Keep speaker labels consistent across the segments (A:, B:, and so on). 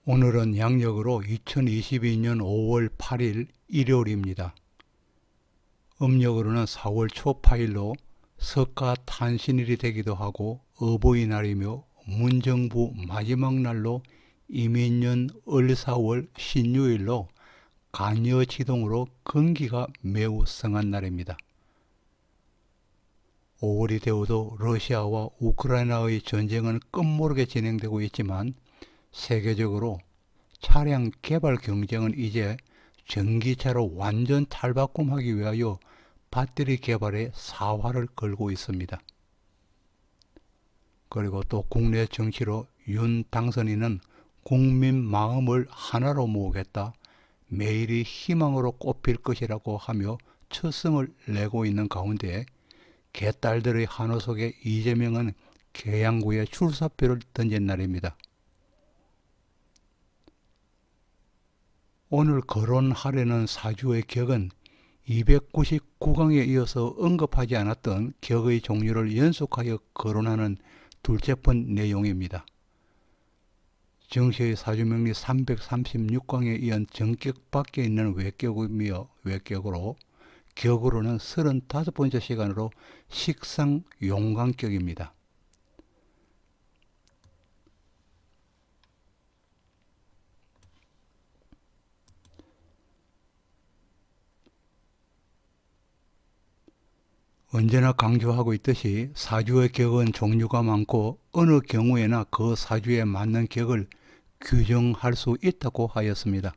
A: 오늘은 양력으로 2022년 5월 8일 일요일입니다. 음력으로는 4월 초8일로 석가탄신일이 되기도 하고 어버이날이며 문정부 마지막 날로 이민년 을사월 신유일로 간여지동으로 건기가 매우 성한 날입니다. 5월이 되어도 러시아와 우크라이나의 전쟁은 끝모르게 진행되고 있지만 세계적으로 차량 개발 경쟁은 이제 전기차로 완전 탈바꿈하기 위하여 배터리 개발에 사활을 걸고 있습니다. 그리고 또 국내 정치로 윤 당선인은 국민 마음을 하나로 모으겠다, 매일이 희망으로 꼽힐 것이라고 하며 첫성을 내고 있는 가운데 개딸들의 한호 속에 이재명은 계양구에 출사표를 던진 날입니다. 오늘 거론하려는 사주의 격은 299강에 이어서 언급하지 않았던 격의 종류를 연속하여 거론하는 둘째번 내용입니다. 정시의 사주명리 336강에 이은 정격 밖에 있는 외격이며 외격으로 격으로는 35번째 시간으로 식상 용광격입니다. 언제나 강조하고 있듯이 사주의 격은 종류가 많고 어느 경우에나 그 사주에 맞는 격을 규정할 수 있다고 하였습니다.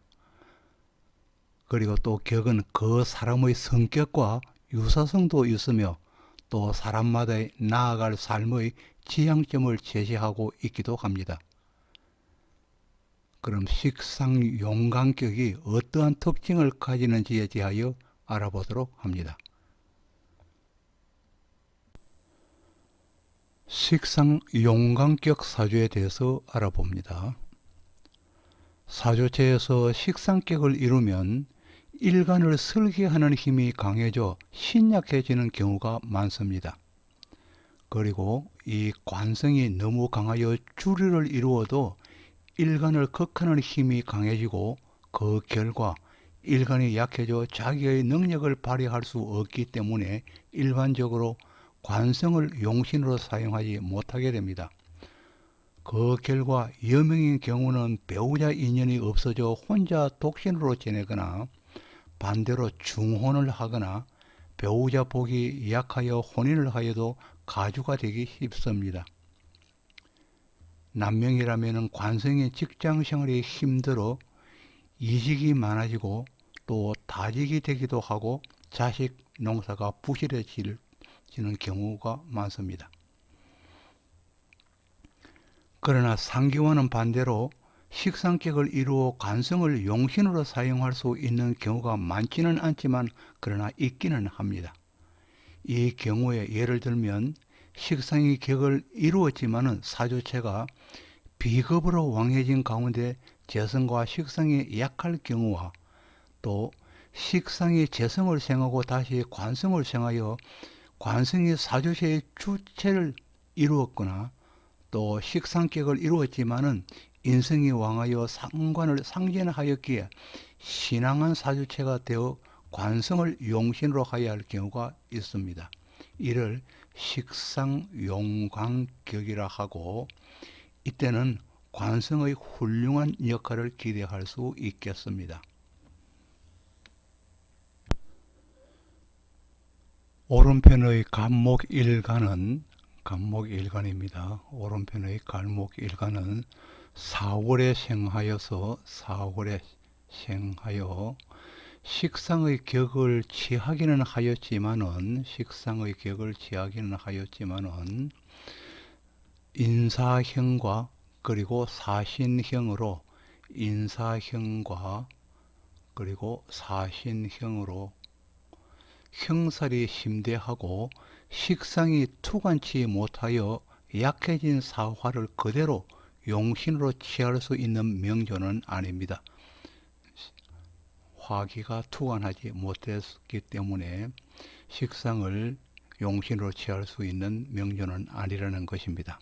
A: 그리고 또 격은 그 사람의 성격과 유사성도 있으며 또 사람마다의 나아갈 삶의 지향점을 제시하고 있기도 합니다. 그럼 식상용광격이 어떠한 특징을 가지는지에 대하여 알아보도록 합니다. 식상용광격 사주에 대해서 알아봅니다. 사주체에서 식상격을 이루면 일간을 설계하는 힘이 강해져 신약해지는 경우가 많습니다. 그리고 이 관성이 너무 강하여 주류를 이루어도 일간을 극하는 힘이 강해지고 그 결과 일간이 약해져 자기의 능력을 발휘할 수 없기 때문에 일반적으로 관성을 용신으로 사용하지 못하게 됩니다. 그 결과 여명인 경우는 배우자 인연이 없어져 혼자 독신으로 지내거나 반대로 중혼을 하거나 배우자 복이 약하여 혼인을 하여도 가주가 되기 쉽습니다. 남명이라면 관성의 직장생활이 힘들어 이직이 많아지고 또 다직이 되기도 하고 자식 농사가 부실해지는 경우가 많습니다. 그러나 상기와는 반대로 식상격을 이루어 관성을 용신으로 사용할 수 있는 경우가 많지는 않지만 그러나 있기는 합니다. 이 경우에 예를 들면 식상의 격을 이루었지만은 사주체가 비겁으로 왕해진 가운데 재성과 식상이 약할 경우와 또 식상이 재성을 생하고 다시 관성을 생하여 관성이 사주체의 주체를 이루었거나 또 식상격을 이루었지만은 인성이 왕하여 상관을 상전하였기에 신앙한 사주체가 되어 관성을 용신으로 하여야 할 경우가 있습니다. 이를 식상용광격이라 하고 이때는 관성의 훌륭한 역할을 기대할 수 있겠습니다. 오른편의 간목일간은 간목일간입니다. 오른편의 간목일간은 4월에 생하여 식상의 격을 취하기는 하였지만은 인사형과 그리고 사신형으로 형살이 심대하고 식상이 투간치 못하여 약해진 사화를 그대로 용신으로 취할 수 있는 명조는 아닙니다. 화기가 투간하지 못했기 때문에 식상을 용신으로 취할 수 있는 명조는 아니라는 것입니다.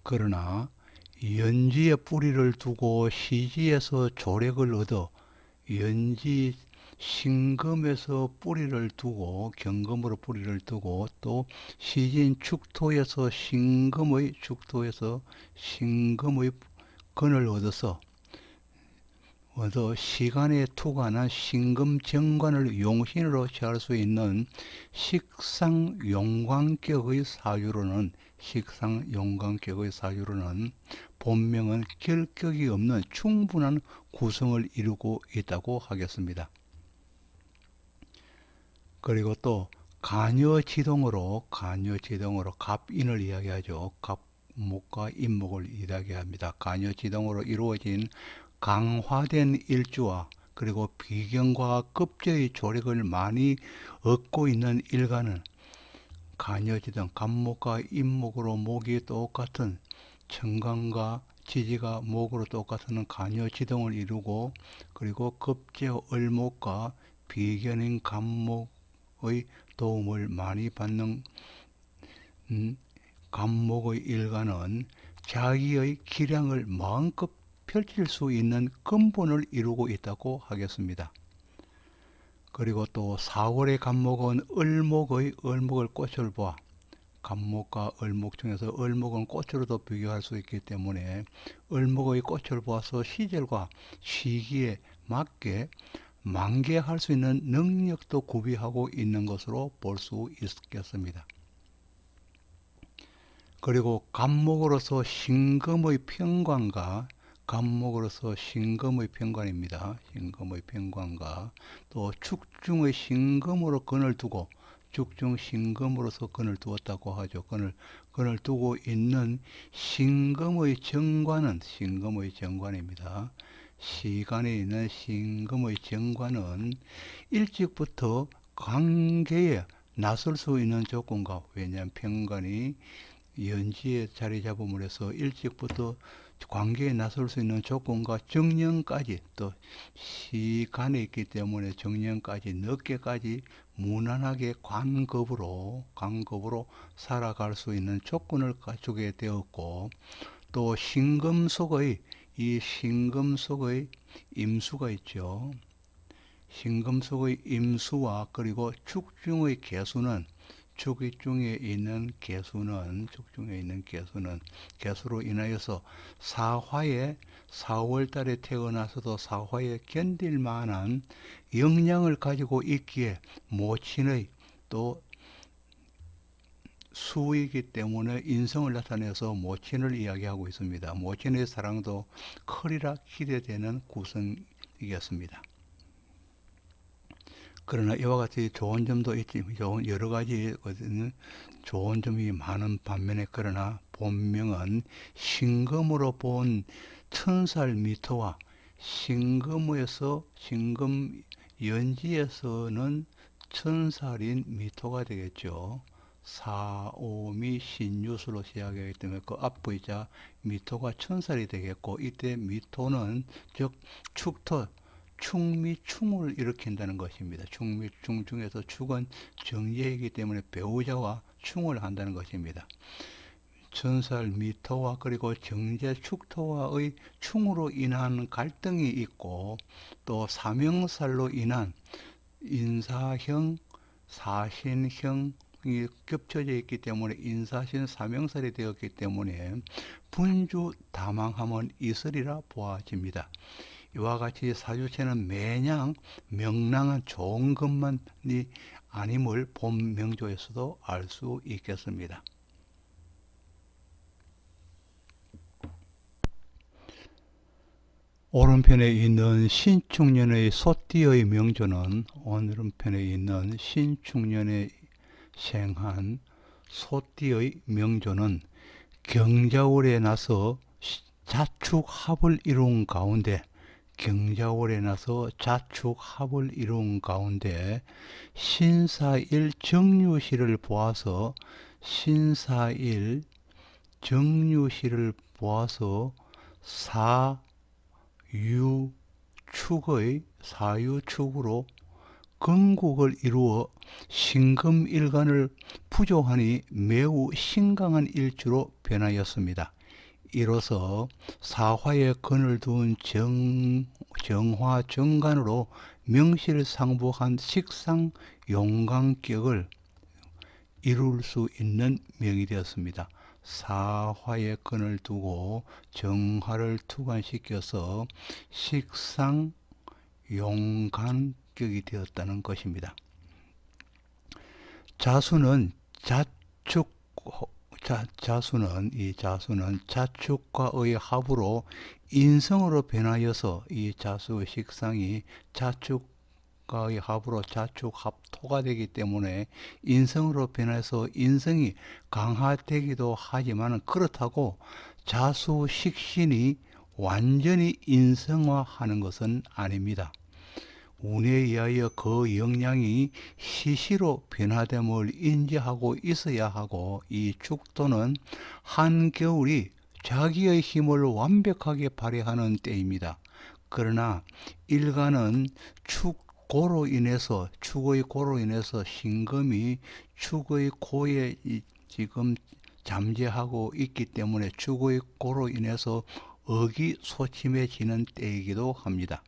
A: 그러나 연지에 뿌리를 두고 시지에서 조력을 얻어 연지 신금에서 뿌리를 두고 경금으로 뿌리를 두고 또 시진 축토에서 신금의 근을 얻어 시간에 투관한 신금정관을 용신으로 취할 수 있는 식상용광격의 사주로는 본명은 결격이 없는 충분한 구성을 이루고 있다고 하겠습니다. 그리고 또 간여지동으로 갑인을 이야기하죠. 갑목과 임목을 이야기합니다. 간여지동으로 이루어진 강화된 일주와 그리고 비경과 급제의 조력을 많이 얻고 있는 일간은 간여지동, 갑목과 임목으로 목이 똑같은 천간과 지지가 목으로 똑같은 간여지동을 이루고 그리고 급제 을목과 비견인 갑목의 도움을 많이 받는 갑목의 일간은 자기의 기량을 마음껏 펼칠 수 있는 근본을 이루고 있다고 하겠습니다. 그리고 또 4월의 갑목은 을목을 꽃을 보아 갑목과 을목 중에서 을목은 꽃으로도 비교할 수 있기 때문에 을목의 꽃을 보아서 시절과 시기에 맞게 만개할 수 있는 능력도 구비하고 있는 것으로 볼 수 있겠습니다. 그리고 갑목으로서 신금의 평관입니다. 신금의 평관과 또 축중의 신금으로 근을 두고 축중 신금으로서 근을 두었다고 하죠. 근을 두고 있는 신금의 정관입니다. 시간에 있는 신금의 정관은 일찍부터 관계에 나설 수 있는 조건과 왜냐하면 평관이 연지에 자리 잡음을 해서 일찍부터 관계에 나설 수 있는 조건과 정년까지 또 시간에 있기 때문에 정년까지 늦게까지 무난하게 관급으로 살아갈 수 있는 조건을 갖추게 되었고 또 신금 속의 임수가 있죠. 신금 속의 임수와 그리고 축중의 개수는 축중에 있는 개수로 인하여서 4월 달에 태어나서도 사화에 견딜 만한 역량을 가지고 있기에 모친의 또 수이기 때문에 인성을 나타내서 모친을 이야기하고 있습니다. 모친의 사랑도 크리라 기대되는 구성이겠습니다. 그러나 이와 같이 좋은 점도 있지, 여러 가지 좋은 점이 많은 반면에 그러나 본명은 신금으로 본 천살 미토와 신금 연지에서는 천살인 미토가 되겠죠. 사오미 신유수로 시작하기 때문에 그 앞부이자 미토가 천살이 되겠고 이때 미토는 즉 충을 일으킨다는 것입니다. 충 중에서 축은 정제이기 때문에 배우자와 충을 한다는 것입니다. 천살 미토와 그리고 정제 축토와의 충으로 인한 갈등이 있고 또 사명살로 인한 인사형, 사신형이 겹쳐져 있기 때문에 인사신 사명살이 되었기 때문에 분주 다망함은 있으리라 보아집니다. 이와 같이 사주체는 매냥 명랑한 좋은 것만이 아님을 본 명조에서도 알 수 있겠습니다. 오른편에 있는 신축년의 소띠의 명조는 오른편에 있는 신축년에 생한 소띠의 명조는 경자월에 나서 자축합을 이룬 가운데 신사일 정유시를 보아서 사유축으로 건국을 이루어 신금일간을 부조하니 매우 신강한 일주로 변하였습니다. 이로써 사화에 근을 둔 정화 정간으로 명실상부한 식상 용광격을 이룰 수 있는 명이 되었습니다. 사화에 근을 두고 정화를 투관시켜서 식상 용간격이 되었다는 것입니다. 자수는 자수는 자축과의 합으로 인성으로 변하여서 이 자수의 식상이 자축과의 합으로 자축합토가 되기 때문에 인성으로 변해서 인성이 강화되기도 하지만 그렇다고 자수식신이 완전히 인성화하는 것은 아닙니다. 운에 의하여 그 영향이 시시로 변화됨을 인지하고 있어야 하고, 이 축토는 한겨울이 자기의 힘을 완벽하게 발휘하는 때입니다. 그러나 일간은 축의 고로 인해서 신금이 축의 고에 지금 잠재하고 있기 때문에 축의 고로 인해서 의기소침해지는 때이기도 합니다.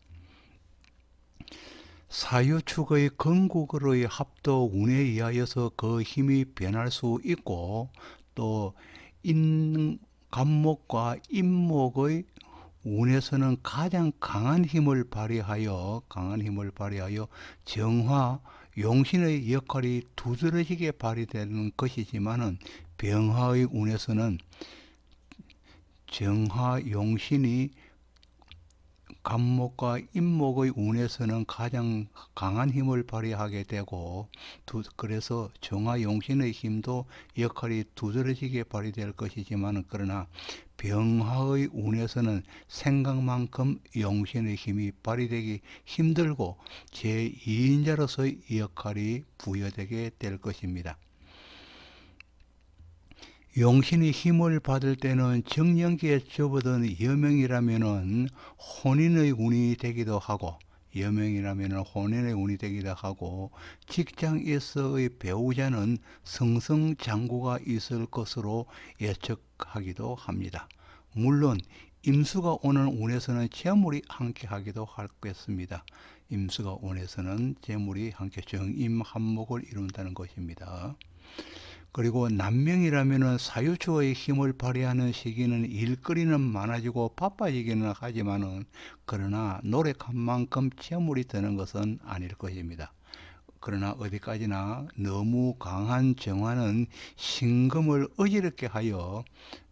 A: 사유축의 건국으로의 합도 운에 의하여서 그 힘이 변할 수 있고, 또 간목과 임목의 운에서는 가장 강한 힘을 발휘하여 정화 용신의 역할이 두드러지게 발휘되는 것이지만은, 병화의 운에서는 정화 용신이 간목과 임목의 운에서는 가장 강한 힘을 발휘하게 되고, 그래서 정화용신의 힘도 역할이 두드러지게 발휘될 것이지만, 그러나 병화의 운에서는 생각만큼 용신의 힘이 발휘되기 힘들고 제2인자로서의 역할이 부여되게 될 것입니다. 용신이 힘을 받을 때는 정령기에 접어든 여명이라면은 혼인의 운이 되기도 하고, 직장에서의 배우자는 승승장구가 있을 것으로 예측하기도 합니다. 물론 임수가 오는 운에서는 재물이 함께 하기도 하겠습니다. 임수가 운에서는 재물이 함께 정임한목을 이룬다는 것입니다. 그리고 남명이라면 사유축의 힘을 발휘하는 시기는 일거리는 많아지고 바빠지기는 하지만은, 그러나 노력한 만큼 재물이 되는 것은 아닐 것입니다. 그러나 어디까지나 너무 강한 정화는 신금을 어지럽게 하여,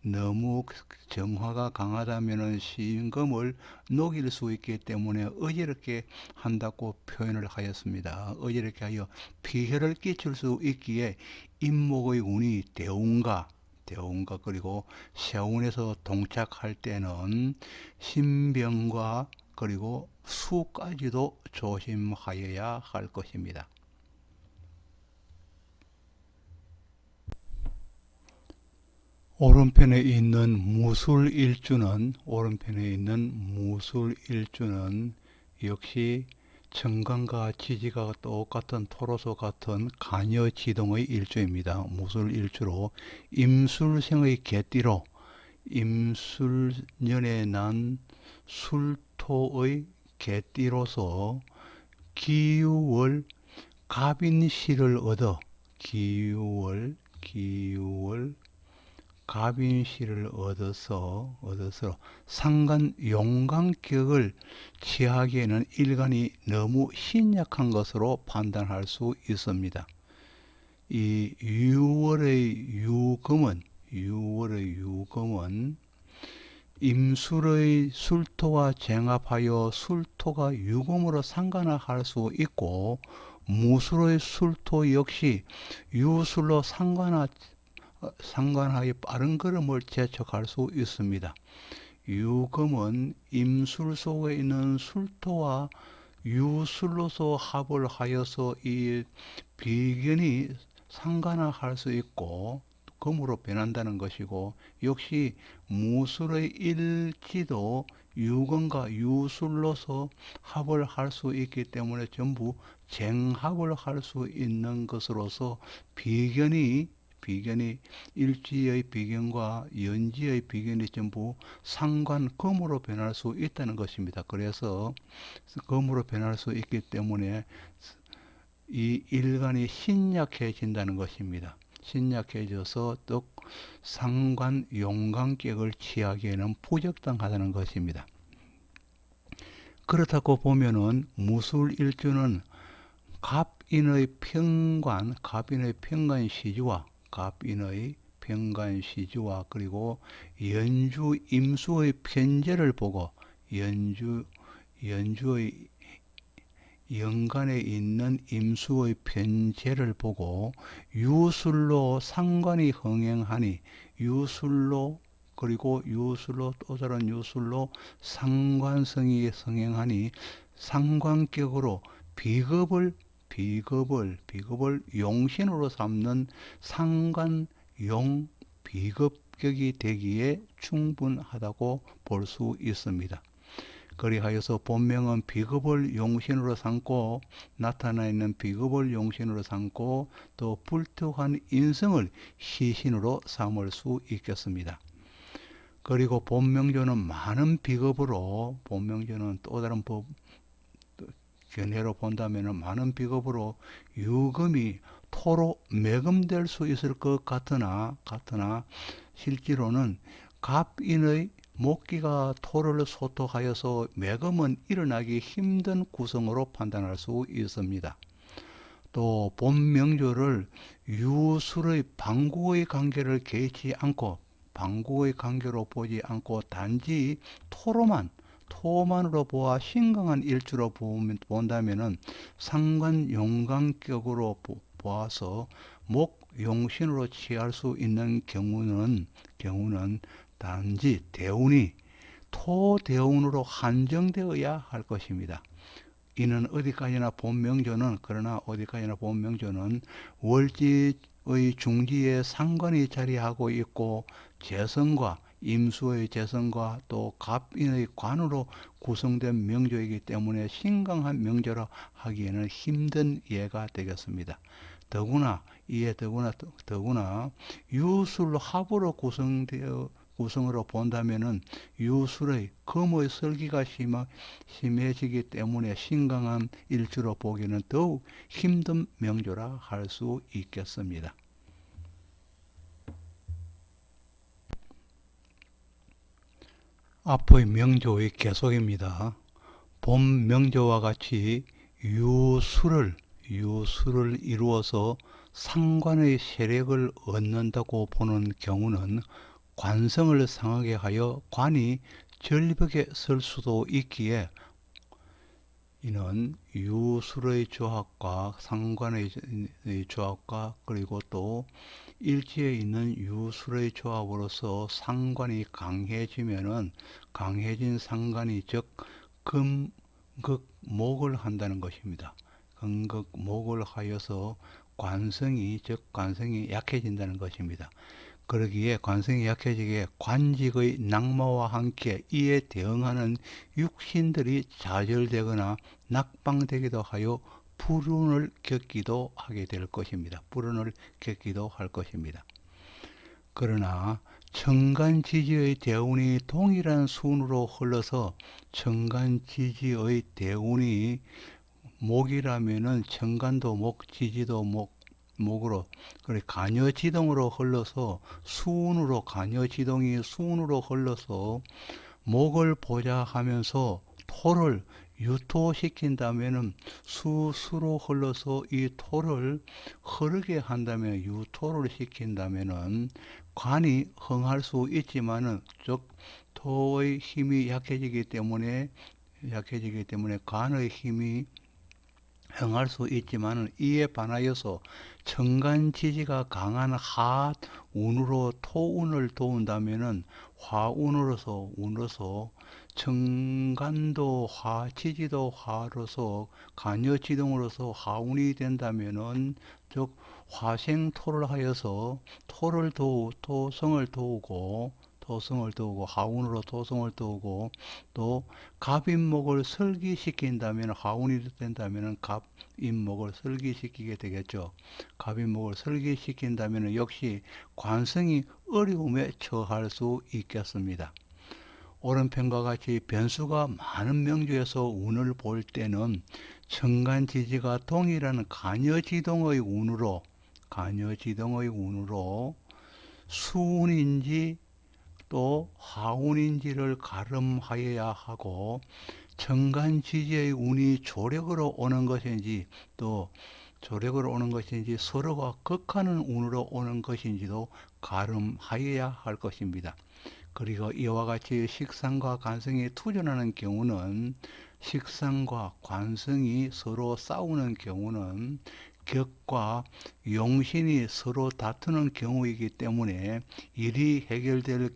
A: 너무 정화가 강하다면 신금을 녹일 수 있기 때문에 어지럽게 한다고 표현을 하였습니다. 어지럽게 하여 피해를 끼칠 수 있기에 임목의 운이 대운과 그리고 세운에서 동착할 때는 신병과 그리고 수까지도 조심하여야 할 것입니다. 오른편에 있는 무술일주는 역시 정관과 지지가 똑같은 토로소 같은 간여지동의 일주입니다. 무술일주로 임술생의 개띠로, 임술년에 난 술토의 개띠로서 기유월 갑인시를 얻어, 갑인시를 얻어서 상간 용광격을 취하기에는 일간이 너무 신약한 것으로 판단할 수 있습니다. 이 유월의 유금은 임술의 술토와 쟁합하여 술토가 유금으로 상관할 수 있고, 무술의 술토 역시 유술로 상관하여 빠른 걸음을 재촉할 수 있습니다. 유금은 임술 속에 있는 술토와 유술로서 합을 하여서 이 비견이 상관할 수 있고 금으로 변한다는 것이고, 역시 무술의 일지도 유금과 유술로서 합을 할 수 있기 때문에 전부 쟁합을 할 수 있는 것으로서 비견이 비견이 일지의 비견과 연지의 비견이 전부 상관금으로 변할 수 있다는 것입니다. 그래서 금으로 변할 수 있기 때문에 이 일간이 신약해진다는 것입니다. 신약해져서 또 상관 용광격을 취하기에는 부적당하다는 것입니다. 그렇다고 보면은 무술일주는 갑인의 평관시주와 그리고 연주 임수의 편제를 보고 연주의 연간에 있는 임수의 편제를 보고 유술로 상관이 흥행하니 그리고 유술로 또 다른 유술로 상관성이 성행하니 상관격으로 비급을 용신으로 삼는 상관용 비급격이 되기에 충분하다고 볼 수 있습니다. 그리하여서 본명은 비급을 용신으로 삼고 나타나 있는 비급을 용신으로 삼고 또 불특한 인성을 시신으로 삼을 수 있겠습니다. 그리고 본명조는 많은 비급으로 본명조는 또 다른 견해로 본다면 많은 비급으로 유금이 토로 매금될 수 있을 것 같으나 실제로는 갑인의 목기가 토를 소토하여서 매금은 일어나기 힘든 구성으로 판단할 수 있습니다. 또 본명조를 유술의 방구의 관계를 개의치 않고 방구의 관계로 보지 않고 단지 토만으로 보아 신강한 일주로 본다면은 상관용광격으로 보아서 목용신으로 취할 수 있는 경우는 단지 대운이 토대운으로 한정되어야 할 것입니다. 이는 어디까지나 본명조는 월지의 중지에 상관이 자리하고 있고 재성과 임수의 재성과 또 갑인의 관으로 구성된 명조이기 때문에 신강한 명조라 하기에는 힘든 예가 되겠습니다. 더구나 유술 합으로 구성으로 본다면은 유술의 금의 설기가 심해지기 때문에 신강한 일주로 보기는 더욱 힘든 명조라 할 수 있겠습니다. 앞의 명조의 계속입니다. 본 명조와 같이 유술을 이루어서 상관의 세력을 얻는다고 보는 경우는 관성을 상하게 하여 관이 절벽에 설 수도 있기에 이는 유술의 조합과 상관의 조합과 그리고 또 일지에 있는 유술의 조합으로서 상관이 강해진 상관이 즉 금극목을 한다는 것입니다. 금극목을 하여서 관성이 약해진다는 것입니다. 그러기에 관성이 약해지기에 관직의 낙마와 함께 이에 대응하는 육신들이 좌절되거나 낙방되기도 하여 불운을 겪기도 하게 될 것입니다. 그러나 천간지지의 대운이 동일한 순으로 흘러서 천간지지의 대운이 목이라면은 천간도 목, 지지도 목으로 그래 간여지동으로 흘러서 간여지동이 수운으로 흘러서 목을 보자 하면서 토를 유토시킨다면은 수로 흘러서 이 토를 흐르게 한다면 유토를 시킨다면은 관이 흥할 수 있지만은 즉 토의 힘이 약해지기 때문에 관의 힘이 흥할 수 있지만 이에 반하여서 천간지지가 강한 하운으로 토운을 도운다면은 화운으로서 천간도 화, 지지도 화로서 간여지동으로서 화운이 된다면은 즉 화생토를 하여서 토성을 도우고 토성을 떠오고 하운으로 토성을 떠오고 또 갑인목을 설기시킨다면 하운이 된다면 갑인목을 설기시키게 되겠죠. 갑인목을 설기시킨다면 역시 관성이 어려움에 처할 수 있겠습니다. 오른편과 같이 변수가 많은 명주에서 운을 볼 때는 천간지지가 동일한 간여지동의 운으로 수운인지 또 하운인지를 가름하여야 하고 천간지지의 운이 조력으로 오는 것인지 또 조력으로 오는 것인지 서로가 극하는 운으로 오는 것인지도 가름하여야 할 것입니다. 그리고 이와 같이 식상과 관성이 투전하는 경우는 식상과 관성이 서로 싸우는 경우는 격과 용신이 서로 다투는 경우이기 때문에 일이 해결될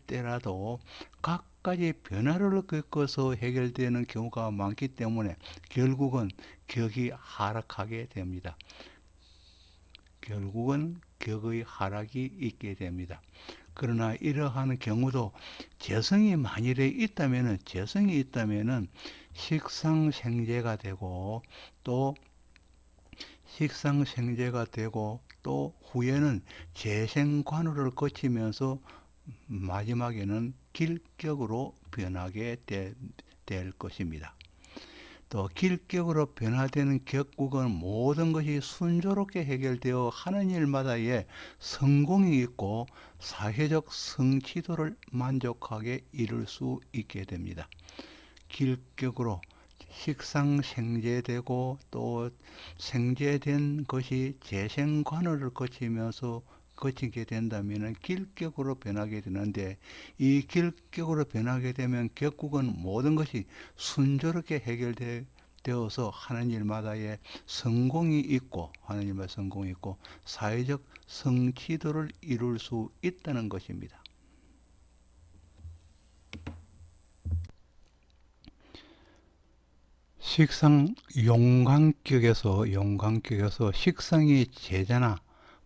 A: 때라도 각가지 변화를 겪어서 해결되는 경우가 많기 때문에 결국은 격이 하락하게 됩니다. 결국은 격의 하락이 있게 됩니다. 그러나 이러한 경우도 재성이 만일에 있다면은 식상생재가 되고 또 후에는 재생관우를 거치면서 마지막에는 길격으로 변하게 될 것입니다. 또 길격으로 변화되는 격국은 모든 것이 순조롭게 해결되어 하는 일마다의 성공이 있고 사회적 성취도를 만족하게 이룰 수 있게 됩니다. 길격으로 식상생재되고 또 생재된 것이 재생관우를 거치게 된다면 길격으로 변하게 되는데 이 길격으로 변하게 되면 결국은 모든 것이 순조롭게 해결되어서 하는 일마다의 성공이 있고 사회적 성취도를 이룰 수 있다는 것입니다. 식상 용광격에서 식상이 제자나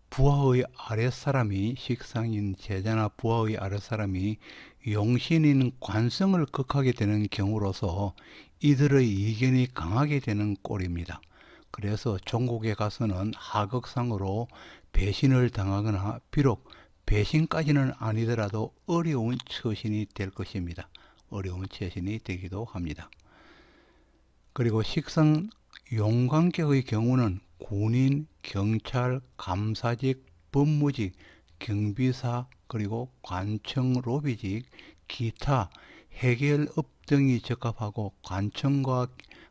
A: 부하의 아랫사람이 식상인 제자나 부하의 아랫사람이 용신인 관성을 극하게 되는 경우로서 이들의 이견이 강하게 되는 꼴입니다. 그래서 종국에 가서는 하극상으로 배신을 당하거나 비록 배신까지는 아니더라도 어려운 처신이 될 것입니다. 어려운 처신이 되기도 합니다. 그리고 식상 용광격의 경우는 군인, 경찰, 감사직, 법무직, 경비사, 그리고 관청, 로비직, 기타, 해결업 등이 적합하고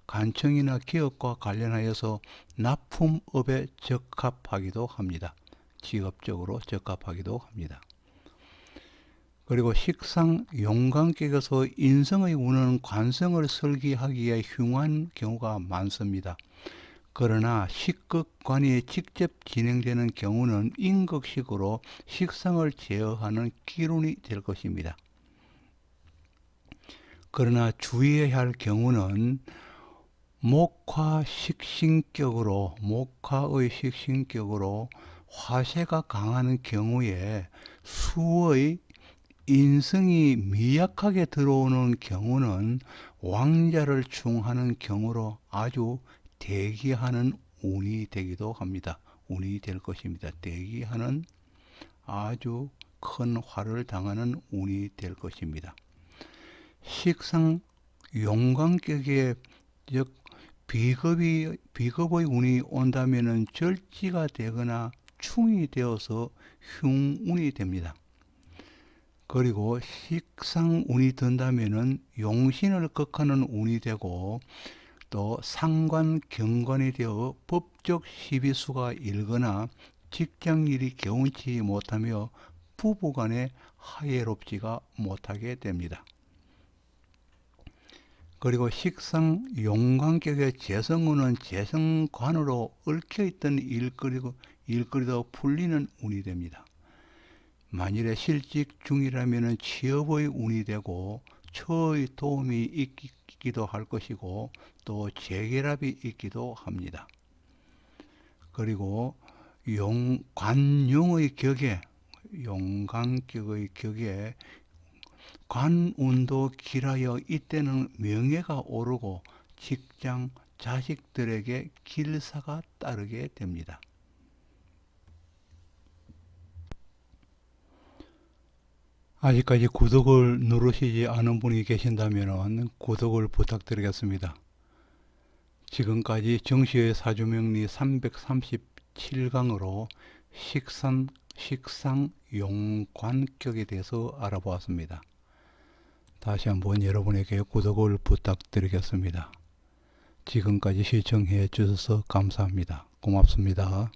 A: 관청이나 기업과 관련하여서 납품업에 적합하기도 합니다. 직업적으로 적합하기도 합니다. 그리고 식상 용광격에서 인성의 운은 관성을 설기하기에 흉한 경우가 많습니다. 그러나 식극관이 직접 진행되는 경우는 인극식으로 식상을 제어하는 기운이 될 것입니다. 그러나 주의해야 할 경우는 목화의 식신격으로 화세가 강한 경우에 수의 인성이 미약하게 들어오는 경우는 왕자를 충하는 경우로 아주 대기하는 운이 되기도 합니다. 운이 될 것입니다. 대기하는 아주 큰 화를 당하는 운이 될 것입니다. 식상 용광격에 즉 비겁의 운이 온다면은 절지가 되거나 충이 되어서 흉운이 됩니다. 그리고 식상운이 든다면은 용신을 극하는 운이 되고 또 상관 경관이 되어 법적 시비수가 일거나 직장일이 개운치 못하며 부부간에 화해롭지가 못하게 됩니다. 그리고 식상 용광격의 재성운은 재성관으로 얽혀있던 일거리도 풀리는 운이 됩니다. 만일에 실직 중이라면 취업의 운이 되고 처의 도움이 있기도 할 것이고 또 재결합이 있기도 합니다. 그리고 관용의 격에 용광격의 격에 관운도 길하여 이때는 명예가 오르고 직장, 자식들에게 길사가 따르게 됩니다. 아직까지 구독을 누르시지 않은 분이 계신다면 구독을 부탁드리겠습니다. 지금까지 정시의 사주명리 337강으로 식상 용관격에 대해서 알아보았습니다. 다시 한번 여러분에게 구독을 부탁드리겠습니다. 지금까지 시청해 주셔서 감사합니다. 고맙습니다.